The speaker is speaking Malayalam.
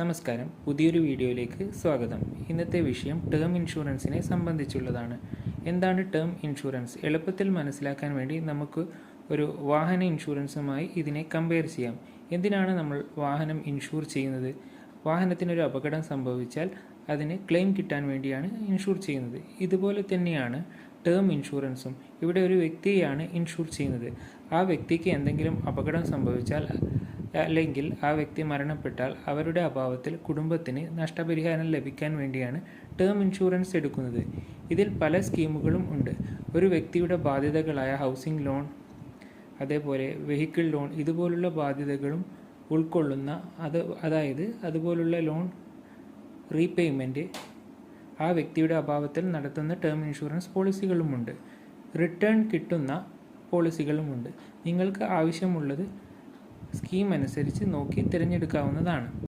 നമസ്കാരം, പുതിയൊരു വീഡിയോയിലേക്ക് സ്വാഗതം. ഇന്നത്തെ വിഷയം ടേം ഇൻഷുറൻസിനെ സംബന്ധിച്ചുള്ളതാണ്. എന്താണ് ടേം ഇൻഷുറൻസ്? എളുപ്പത്തിൽ മനസ്സിലാക്കാൻ വേണ്ടി നമുക്ക് ഒരു വാഹന ഇൻഷുറൻസുമായി ഇതിനെ കമ്പയർ ചെയ്യാം. എന്തിനാണ് നമ്മൾ വാഹനം ഇൻഷുർ ചെയ്യുന്നത്? വാഹനത്തിനൊരു അപകടം സംഭവിച്ചാൽ അതിന് ക്ലെയിം കിട്ടാൻ വേണ്ടിയാണ് ഇൻഷുർ ചെയ്യുന്നത്. ഇതുപോലെ തന്നെയാണ് ടേം ഇൻഷുറൻസും. ഇവിടെ ഒരു വ്യക്തിയെയാണ് ഇൻഷുർ ചെയ്യുന്നത്. ആ വ്യക്തിക്ക് എന്തെങ്കിലും അപകടം സംഭവിച്ചാൽ അല്ലെങ്കിൽ ആ വ്യക്തി മരണപ്പെട്ടാൽ അവരുടെ അഭാവത്തിൽ കുടുംബത്തിന് നഷ്ടപരിഹാരം ലഭിക്കാൻ വേണ്ടിയാണ് ടേം ഇൻഷുറൻസ് എടുക്കുന്നത്. ഇതിൽ പല സ്കീമുകളും ഉണ്ട്. ഒരു വ്യക്തിയുടെ ബാധ്യതകളായ ഹൗസിംഗ് ലോൺ, അതേപോലെ വെഹിക്കിൾ ലോൺ, ഇതുപോലുള്ള ബാധ്യതകളും ഉൾക്കൊള്ളുന്ന അതായത് അതുപോലുള്ള ലോൺ റീപേയ്മെൻറ്റ് ആ വ്യക്തിയുടെ അഭാവത്തിൽ നടത്തുന്ന ടേം ഇൻഷുറൻസ് പോളിസികളുമുണ്ട്. റിട്ടേൺ കിട്ടുന്ന പോളിസികളുമുണ്ട്. നിങ്ങൾക്ക് ആവശ്യമുള്ളത് സ്കീം അനുസരിച്ച് നോക്കി തിരഞ്ഞെടുക്കാവുന്നതാണ്.